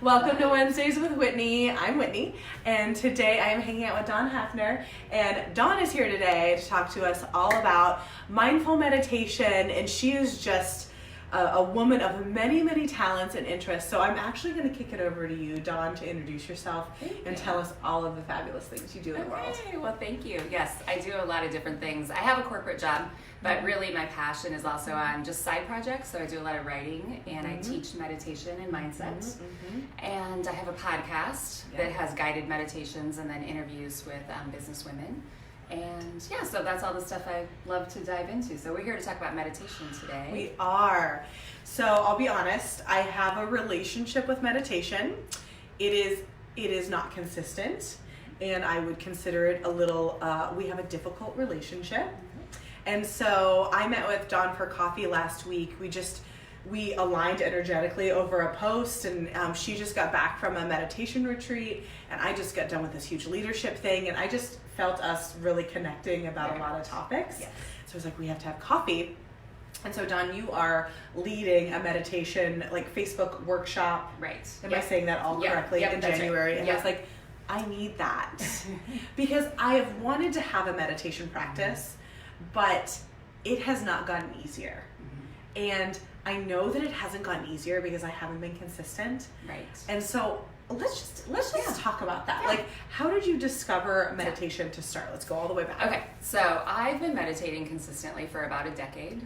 Welcome to Wednesdays with Whitney. I'm Whitney, and today I am hanging out with Dawn Hafner, and Dawn is here today to talk to us all about mindful meditation, and she is just a woman of many, many talents and interests. So I'm actually going to kick it over to you, Dawn, to introduce yourself and tell us all of the fabulous things you do in the world. Well, thank you. Yes, I do a lot of different things. I have a corporate job, but really my passion is also on just side projects. So I do a lot of writing, and I teach meditation and mindset. And I have a podcast that has guided meditations and then interviews with business women. And yeah, so that's all the stuff I love to dive into. So we're here to talk about meditation today. We are. So I'll be honest, I have a relationship with meditation. It is not consistent, and I would consider it a little, we have a difficult relationship. And so I met with Dawn for coffee last week. We aligned energetically over a post, and she just got back from a meditation retreat, and I just got done with this huge leadership thing, and I just felt us really connecting about a lot of topics. Yes. So I was like, we have to have coffee. And so Dawn, you are leading a meditation Facebook workshop. Right. Am I saying that all correctly? In January? Right. And I was like, I need that because I have wanted to have a meditation practice, but it has not gotten easier. And I know that it hasn't gotten easier because I haven't been consistent. Right. And so let's just talk about that. Yeah. How did you discover meditation to start? Let's go all the way back. Okay. So I've been meditating consistently for about a decade.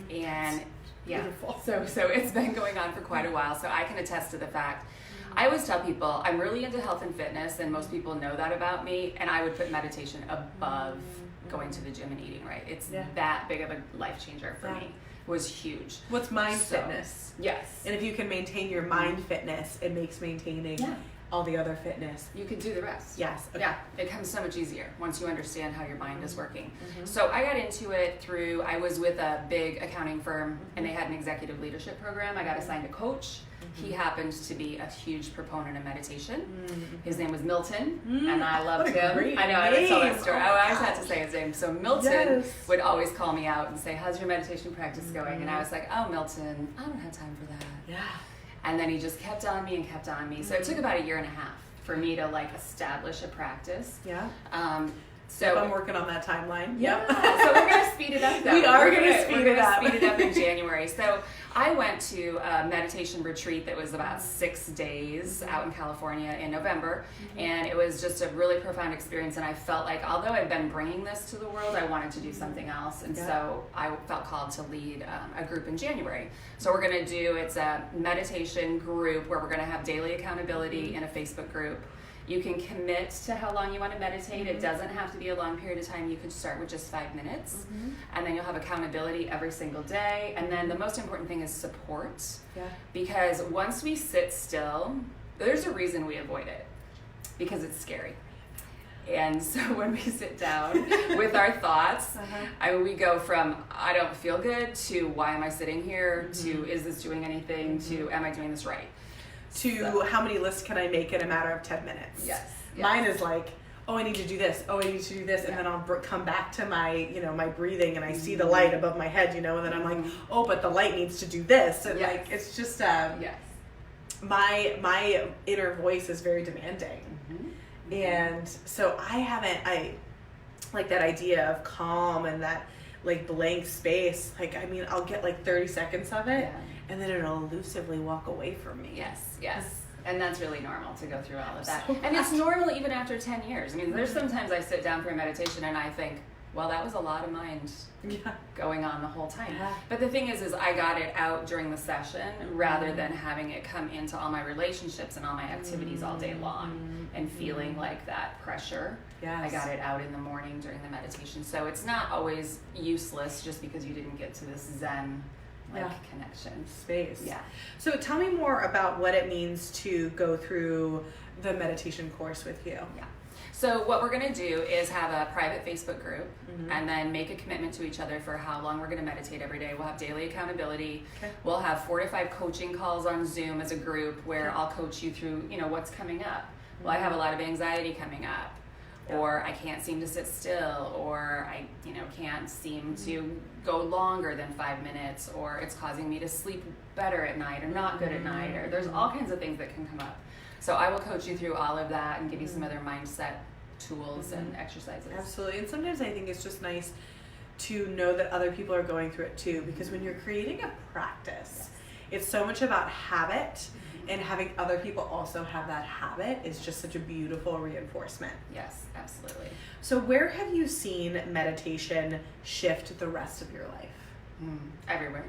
And beautiful. So it's been going on for quite a while. So I can attest to the fact. I always tell people I'm really into health and fitness, and most people know that about me, and I would put meditation above going to the gym and eating right. It's that big of a life changer for me. Was huge. What's mind fitness? Yes. And if you can maintain your mind fitness, it makes maintaining all the other fitness. You can do the rest. Yes. Okay. Yeah. It comes so much easier once you understand how your mind is working. So I got into it I was with a big accounting firm, and they had an executive leadership program. I got assigned a coach. He happened to be a huge proponent of meditation. His name was Milton, and I loved him. I know, I would tell that story. I always had to say his name. So Milton would always call me out and say, how's your meditation practice going? And I was like, oh, Milton, I don't have time for that. Yeah. And then he just kept on me and kept on me. So it took about a year and a half for me to establish a practice. Yeah. So I'm working on that timeline. Yep. So we're going to speed it up, though. We are going to speed it up. We're going to speed it up in January. So I went to a meditation retreat that was about 6 days out in California in November, and it was just a really profound experience. And I felt like, although I've been bringing this to the world, I wanted to do something else. And so I felt called to lead a group in January. So we're going to it's a meditation group where we're going to have daily accountability in a Facebook group. You can commit to how long you want to meditate. It doesn't have to be a long period of time. You could start with just 5 minutes. And then you'll have accountability every single day. And then the most important thing is support. Yeah. Because once we sit still, there's a reason we avoid it. Because it's scary. And so when we sit down with our thoughts, we go from, I don't feel good, to why am I sitting here, to is this doing anything, to am I doing this right? To how many lists can I make in a matter of 10 minutes? Yes. Mine is like, oh, I need to do this. Oh, I need to do this. And then I'll come back to my, my breathing, and I see the light above my head, and then I'm like, oh, but the light needs to do this. And it's just, my inner voice is very demanding. And so I like that idea of calm and that blank space. I'll get 30 seconds of it. And then it'll elusively walk away from me. Yes. And that's really normal to go through all of that. And it's normal even after 10 years. I mean, there's sometimes I sit down for a meditation and I think, well, that was a lot of mind going on the whole time. But the thing is I got it out during the session rather than having it come into all my relationships and all my activities all day long and feeling like that pressure. I got it out in the morning during the meditation. So it's not always useless just because you didn't get to this Zen connection space. So tell me more about what it means to go through the meditation course with you. So what we're going to do is have a private Facebook group and then make a commitment to each other for how long we're going to meditate every day. We'll have daily accountability. We'll have 4 to 5 coaching calls on Zoom as a group where I'll coach you through, what's coming up. Well, I have a lot of anxiety coming up. or I can't seem to sit still, or I, can't seem to go longer than 5 minutes, or it's causing me to sleep better at night or not good at night, or there's all kinds of things that can come up. So I will coach you through all of that and give you some other mindset tools and exercises. Absolutely. And sometimes I think it's just nice to know that other people are going through it too, because when you're creating a practice, it's so much about habit, and having other people also have that habit is just such a beautiful reinforcement. Yes, absolutely. So where have you seen meditation shift the rest of your life? Everywhere.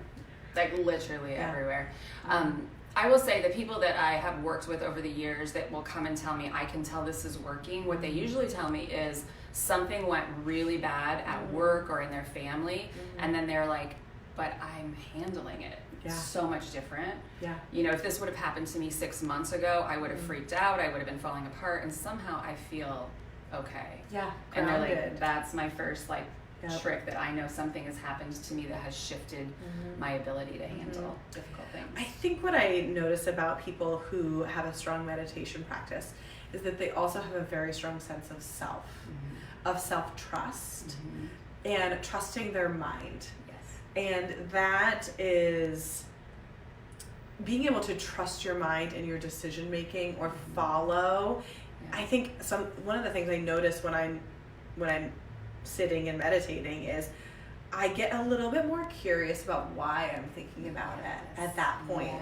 Like literally everywhere. I will say the people that I have worked with over the years that will come and tell me, I can tell this is working, what they usually tell me is something went really bad at work or in their family, and then they're like, but I'm handling it so much different. If this would have happened to me 6 months ago, I would have freaked out, I would have been falling apart, and somehow I feel okay. And they're like, that's my first trick, that I know something has happened to me that has shifted my ability to handle difficult things. I think what I notice about people who have a strong meditation practice is that they also have a very strong sense of self, of self-trust, and trusting their mind. And that is being able to trust your mind in your decision making or follow. I think one of the things I notice when I'm sitting and meditating is I get a little bit more curious about why I'm thinking about it at that point.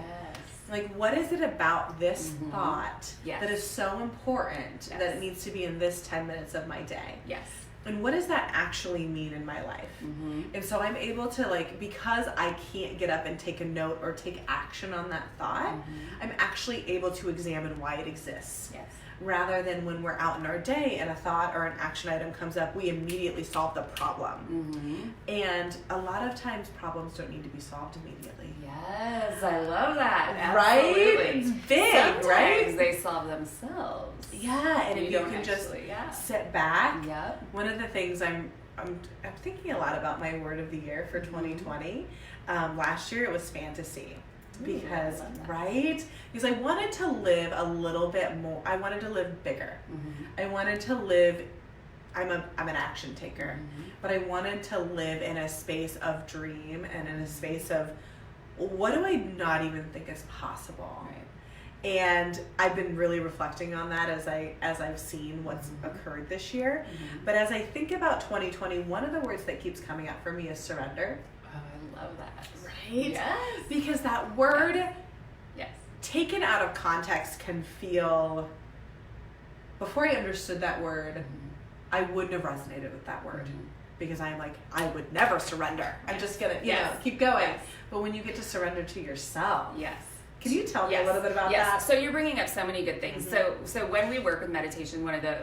Like, what is it about this thought that is so important that it needs to be in this 10 minutes of my day? And what does that actually mean in my life? And so I'm able to, because I can't get up and take a note or take action on that thought, I'm actually able to examine why it exists. Rather than when we're out in our day and a thought or an action item comes up, we immediately solve the problem. And a lot of times problems don't need to be solved immediately. Yes, I love that. Right? Absolutely. It's big, Sometimes right? they solve themselves. And if you can just sit back. One of the things I'm thinking a lot about my word of the year for 2020. Last year it was fantasy. Because because I wanted to live a little bit more. I wanted to live bigger. I wanted to live, I'm an action taker, but I wanted to live in a space of dream and in a space of what do I not even think is possible. And I've been really reflecting on that as I've seen what's occurred this year. But as I think about 2020, one of the words that keeps coming up for me is surrender. Oh, I love that. Right? Yes. Because that word, taken out of context, can feel, before I understood that word, I wouldn't have resonated with that word. Because I'm like, I would never surrender. I'm just going to, keep going. But when you get to surrender to yourself. Can you tell me a little bit about that? So you're bringing up so many good things. So when we work with meditation, one of the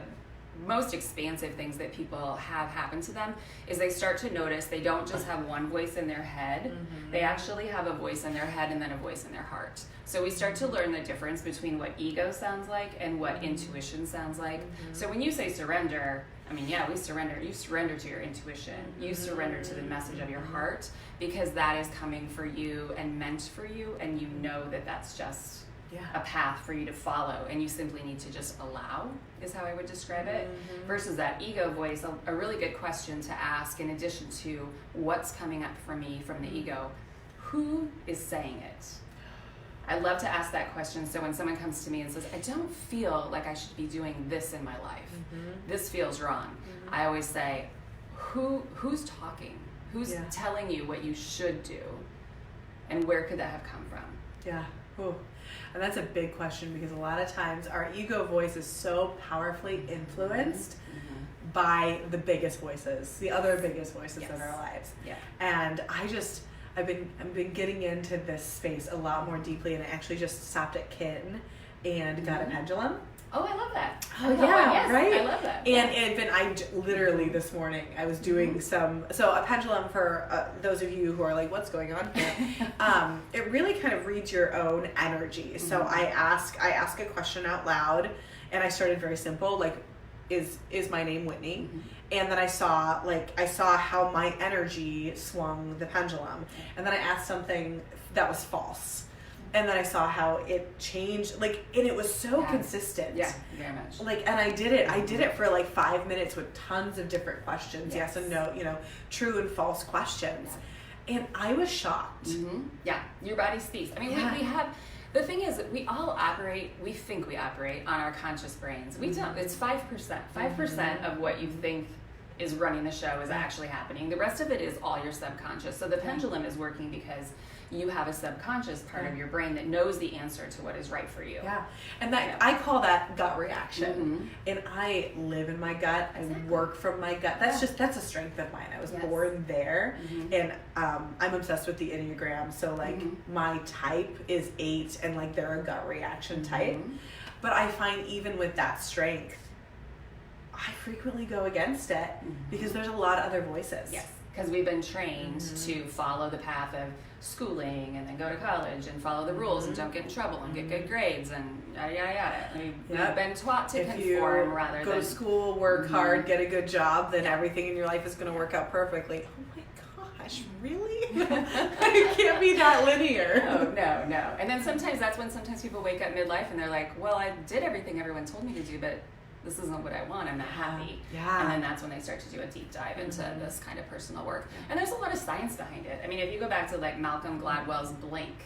most expansive things that people have happen to them is they start to notice they don't just have one voice in their head. They actually have a voice in their head and then a voice in their heart. So we start to learn the difference between what ego sounds like and what intuition sounds like. So when you say surrender, I mean, we surrender. You surrender to your intuition. You surrender to the message of your heart, because that is coming for you and meant for you, and you know that that's just a path for you to follow, and you simply need to just allow, is how I would describe it, versus that ego voice. A really good question to ask, in addition to what's coming up for me from the ego, who is saying it? I love to ask that question. So when someone comes to me and says, I don't feel like I should be doing this in my life, this feels wrong, I always say, who's talking? Who's telling you what you should do? And where could that have come from? And that's a big question, because a lot of times our ego voice is so powerfully influenced by the biggest voices, the other biggest voices in our lives. And I've been getting into this space a lot more deeply, and I actually just stopped at Kitten and got a pendulum. Oh, I love that. Right? I love that. And literally this morning I was doing so a pendulum, for those of you who are like, what's going on here? It really kind of reads your own energy. So I ask a question out loud, and I started very simple, like, is my name Whitney? And then I saw how my energy swung the pendulum, and then I asked something that was false. And then I saw how it changed, like, and it was so consistent. Yeah, very much. Like, and I did it for like 5 minutes with tons of different questions, yes and no, you know, true and false questions. Yeah. And I was shocked. Yeah, your body speaks. I mean, we have, the thing is, we think we operate on our conscious brains. We don't. It's 5%. 5% of what you think is running the show is actually happening. The rest of it is all your subconscious. So the pendulum is working because you have a subconscious part of your brain that knows the answer to what is right for you. Yeah. And that I call that gut reaction. And I live in my gut. I work from my gut. That's a strength of mine. I was born there. And I'm obsessed with the Enneagram. So like my type is 8 and like they're a gut reaction type. But I find even with that strength, I frequently go against it because there's a lot of other voices. Yes. Because we've been trained to follow the path of schooling and then go to college and follow the rules and don't get in trouble and get good grades and yada yada yada. We've been taught to conform rather than go to school, work hard, get a good job, then everything in your life is going to work out perfectly. Oh my gosh, really? It can't be that linear. No. And then sometimes people wake up midlife and they're like, well, I did everything everyone told me to do, but this isn't what I want, I'm not happy. And then that's when they start to do a deep dive into this kind of personal work. And there's a lot of science behind it. I mean, if you go back to like Malcolm Gladwell's Blink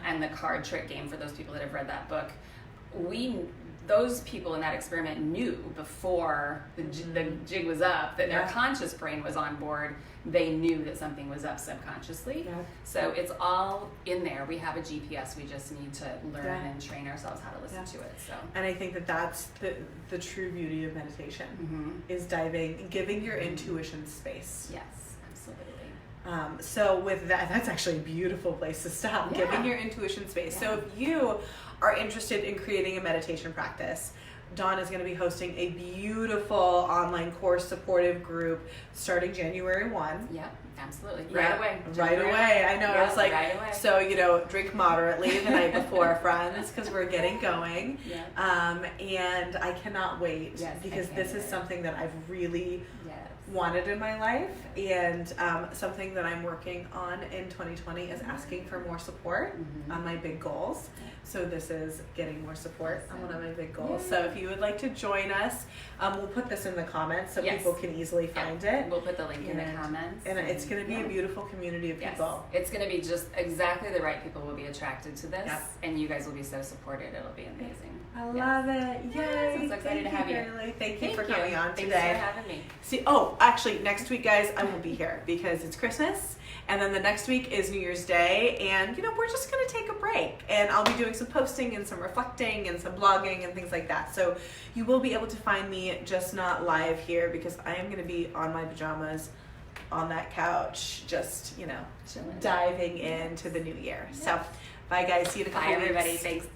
and the card trick game, for those people that have read that book, those people in that experiment knew before the jig was up that their conscious brain was on board. They knew that something was up subconsciously. So it's all in there. We have a GPS. We just need to learn and train ourselves how to listen to it. So, and I think that's the true beauty of meditation is giving your intuition space. Yes, absolutely. So with that's actually a beautiful place to stop. Giving your intuition space. So if you are interested in creating a meditation practice, Dawn is going to be hosting a beautiful online course supportive group starting January 1. Yeah, absolutely. Right away. Right away. I know. It's like, so, you know, drink moderately the night before, friends, because we're getting going. And I cannot wait because this is something that I've really wanted in my life, and something that I'm working on in 2020 is asking for more support on my big goals. So this is getting more support on one of my big goals. So if you would like to join us, we'll put this in the comments so people can easily find it. We'll put the link in the comments. And it's going to be a beautiful community of people. It's going to be just exactly the right people will be attracted to this, and you guys will be so supported. It'll be amazing. I love it. Yay. I'm so excited to have you. Thank you for coming on today. Thanks for having me. Actually, next week, guys, I won't be here because it's Christmas. And then the next week is New Year's Day. And, you know, we're just going to take a break. And I'll be doing some posting and some reflecting and some blogging and things like that. So you will be able to find me, just not live here, because I am going to be on my pajamas on that couch, just, you know, diving into the new year. So bye, guys. See you in a couple weeks. Bye, everybody. Thanks.